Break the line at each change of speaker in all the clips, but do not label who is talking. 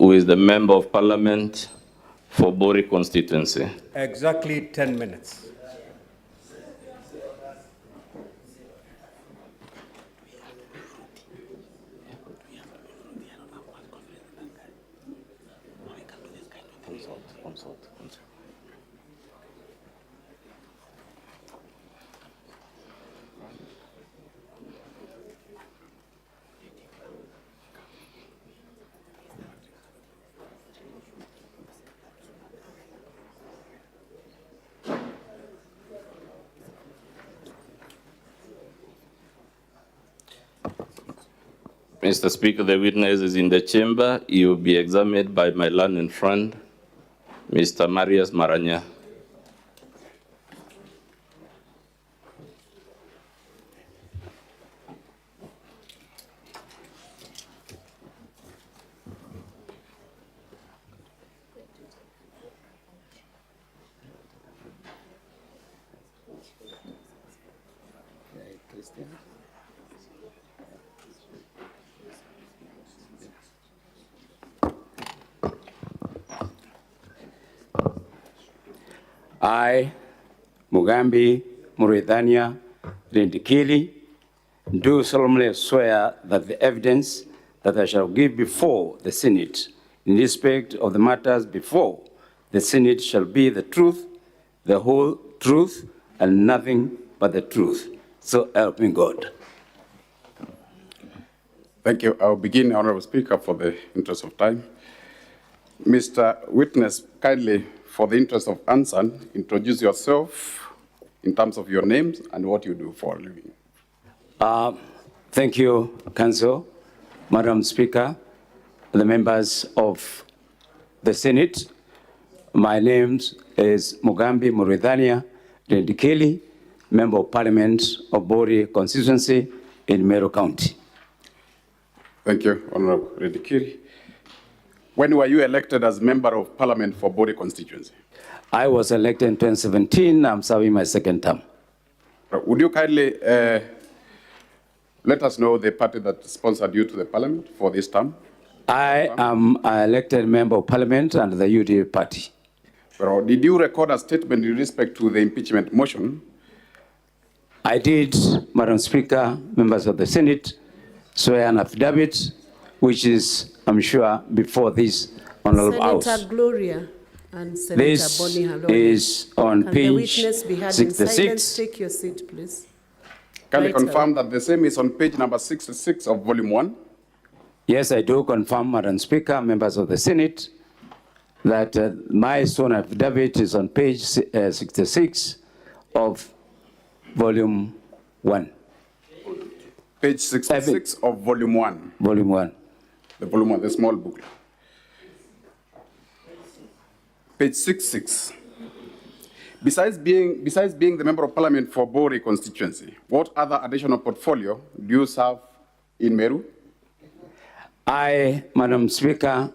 who is the Member of Parliament for Bori constituency.
Exactly 10 minutes.
Mr. Speaker, the witness is in the chamber. He will be examined by my learned friend, Mr. Marius Maranya.
I, Mugambi Mauritania Rindikili, do solemnly swear that the evidence that I shall give before the Senate in respect of the matters before the Senate shall be the truth, the whole truth, and nothing but the truth. So help me God.
Thank you. I'll begin, Honorable Speaker, for the interest of time. Mr. Witness, kindly, for the interest of answer, introduce yourself in terms of your names and what you do for a living.
Thank you, Council, Madam Speaker, the members of the Senate. My name is Mugambi Mauritania Rendikeli, Member of Parliament of Bori constituency in Meru County.
Thank you, Honorable Rendikeli. When were you elected as Member of Parliament for Bori constituency?
I was elected in 2017. I'm serving my second term.
Would you kindly let us know the party that sponsored you to the Parliament for this term?
I am an elected Member of Parliament under the UDA party.
Did you record a statement in respect to the impeachment motion?
I did, Madam Speaker, members of the Senate, swear an affidavit, which is, I'm sure, before this Honorable House.
Senator Gloria and Senator
This
Bonnie Haloni.
is on
Can
page
the witness be heard in
66.
silence? Take your seat, please.
Can you
Right,
confirm that the same is on page number 66 of volume 1?
Yes, I do confirm, Madam Speaker, members of the Senate, that my sworn affidavit is on page 66 of volume 1.
Page 66 of volume 1.
Volume 1.
The volume 1, the small book. Page 66. Besides being the Member of Parliament for Bori constituency, what other additional portfolio do you serve in Meru?
I, Madam Speaker,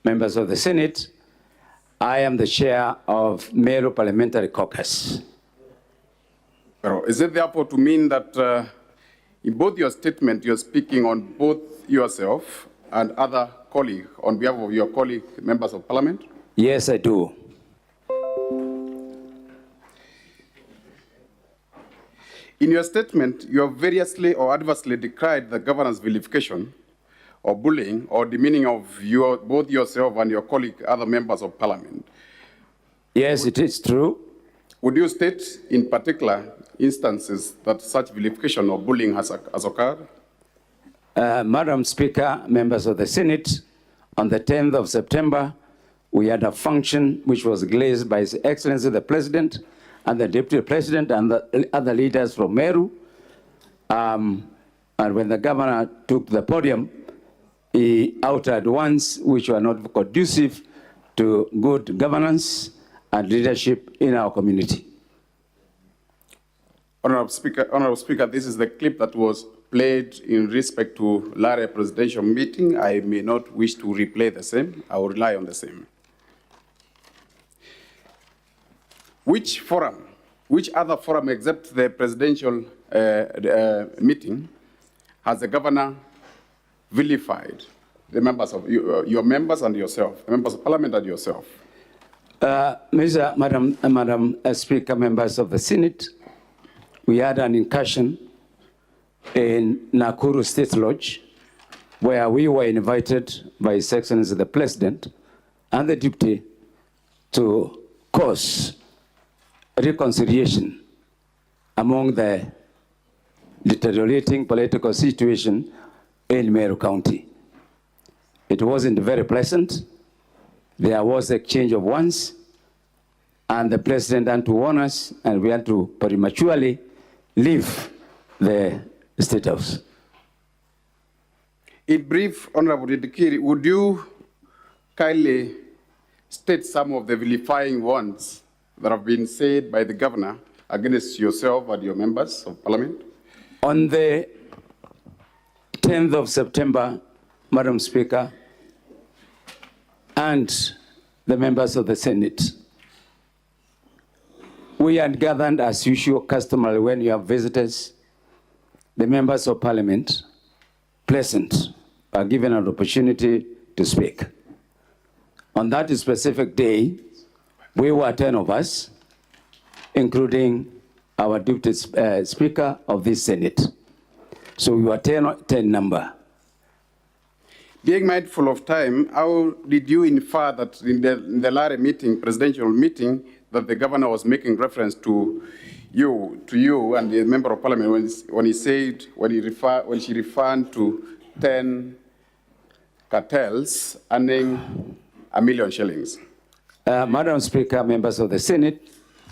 members of the Senate, I am the chair of Meru Parliamentary Caucus.
Is it therefore to mean that in both your statement, you're speaking on both yourself and other colleagues, on behalf of your colleague members of Parliament?
Yes, I do.
In your statement, you have variously or adversely decried the governor's vilification or bullying or demeaning of both yourself and your colleague, other members of Parliament.
Yes, it is true.
Would you state in particular instances that such vilification or bullying has occurred?
Madam Speaker, members of the Senate, on the 10th of September, we had a function which was graced by His Excellency the President and the Deputy President and the other leaders from Meru. And when the governor took the podium, he uttered words which were not conducive to good governance and leadership in our community.
Honorable Speaker, this is the clip that was played in respect to Lare presidential meeting. I may not wish to replay the same. I will rely on the same. Which other forum except the presidential meeting has the governor vilified, the members of your members and yourself, the members of parliament and yourself.
Madam Speaker, members of the Senate, we had an incursion in Nakuru State Lodge where we were invited by His Excellency the President and the Deputy to cause reconciliation among the deteriorating political situation in Meru County. It wasn't very pleasant. There was exchange of words, and the President had to warn us, and we had to prematurely leave the State House.
In brief, Honorable Dikiri, would you kindly state some of the vilifying words that have been said by the governor against yourself and your members of parliament?
On the 10th of September, Madam Speaker, and the members of the Senate, we had gathered as usual, customary when you have visitors. The members of parliament present are given an opportunity to speak. On that specific day, we were 10 of us, including our deputy speaker of this Senate. So we were 10 number.
Being mindful of time, how did you infer that in the latter meeting, presidential meeting, that the governor was making reference to you and the member of parliament when she referred to 10 cartels earning $1 million shillings?
Madam Speaker, members of the Senate,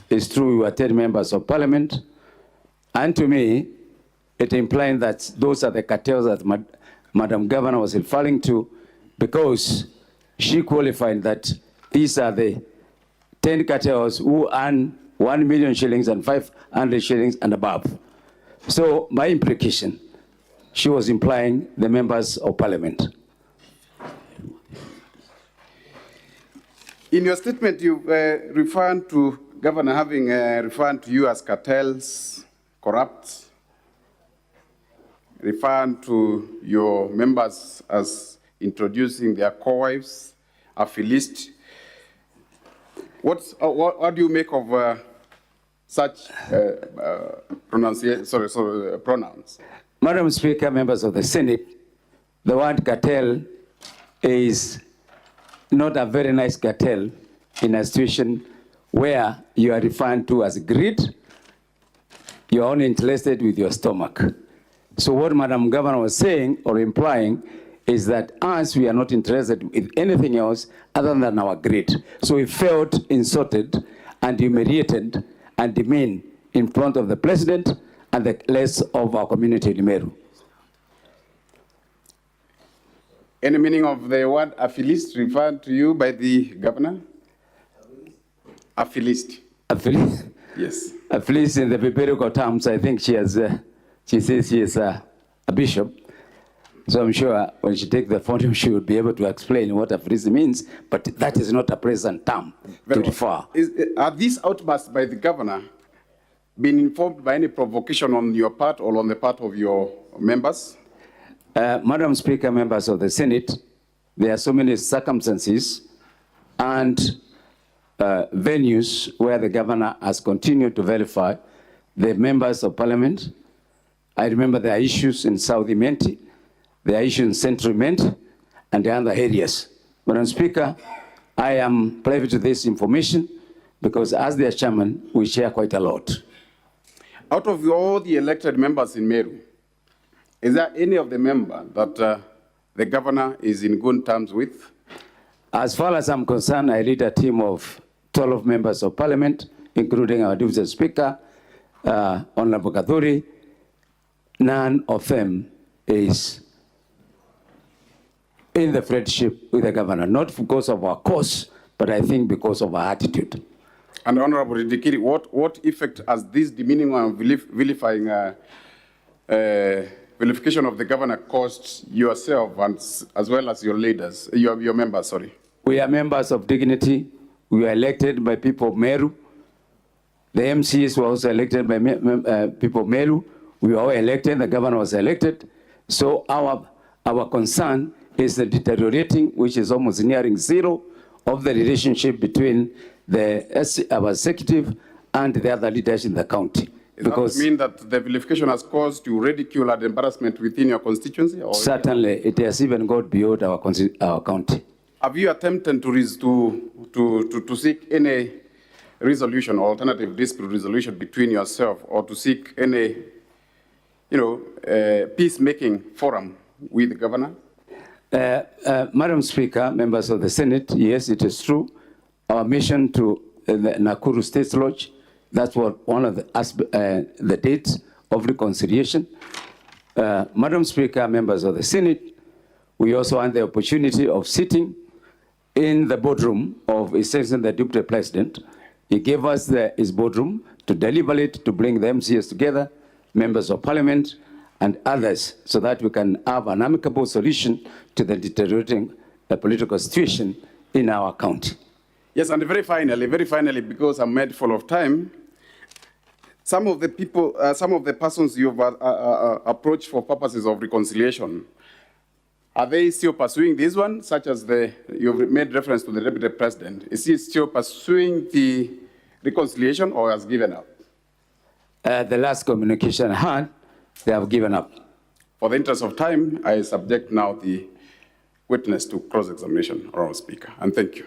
it's true we were 10 members of parliament, and to me, it implies that those are the cartels that Madam Governor was referring to, because she qualified that these are the 10 cartels who earn 1 million shillings and 500 shillings and above. So my implication, she was implying the members of parliament.
In your statement, you referred to Governor having referred to you as cartels, corrupt, referring to your members as introducing their co-wives, affiliates. What do you make of such pronouns?
Madam Speaker, members of the Senate, the word cartel is not a very nice cartel in a situation where you are referred to as greed. You are only interested with your stomach. So what Madam Governor was saying or implying is that us, we are not interested with anything else other than our greed. So we felt insulted and humiliated and demeaned in front of the President and the rest of our community in Meru.
Any meaning of the word affiliate referred to you by the governor? Affiliate.
Affiliate?
Yes.
Affiliate in the biblical terms, I think she says she is a bishop. So I'm sure when she takes the podium, she will be able to explain what affiliate means, but that is not a present term to refer.
Are these outbursts by the governor been informed by any provocation on your part or on the part of your members?
Madam Speaker, members of the Senate, there are so many circumstances and venues where the governor has continued to verify the members of parliament. I remember there are issues in South Imenti, there are issues in Central Imenti, and the other areas. Madam Speaker, I am privy to this information because as their chairman, we share quite a lot.
Out of all the elected members in Meru, is there any of the member that the governor is in good terms with?
As far as I'm concerned, I lead a team of 12 members of parliament, including our deputy speaker, Honorable Kaduri. None of them is in the friendship with the governor, not because of our cause, but I think because of our attitude.
And Honorable Dikiri, what effect has this demeaning and vilifying vilification of the governor caused yourself and as well as your leaders, your members, sorry?
We are members of dignity. We were elected by people of Meru. The MCs were also elected by people of Meru. We were all elected, the governor was elected. So our concern is the deteriorating, which is almost nearing zero, of the relationship between our executive and the other leaders in the county.
Does that mean that the vilification has caused you ridicule and embarrassment within your constituency? Or
certainly, it has even got beyond our county.
have you attempted to seek any resolution or alternative dispute resolution between yourself, or to seek any, peacemaking forum with the governor?
Madam Speaker, members of the Senate, yes, it is true. Our mission to the Nakuru State Lodge, that's what one of the dates of reconciliation. Madam Speaker, members of the Senate, we also had the opportunity of sitting in the boardroom of His Excellency the Deputy President. He gave us his boardroom to deliberate, to bring the MCS together, members of Parliament, and others, so that we can have an amicable solution to the deteriorating political situation in our county.
Yes, and very finally, because I'm mindful of time, some of the people, some of the persons you've approached for purposes of reconciliation, are they still pursuing this one, such as you've made reference to the Deputy President? Is he still pursuing the reconciliation, or has given up?
The last communication I had, they have given up.
For the interest of time, I subject now the witness to cross-examination, Honourable Speaker, and thank you.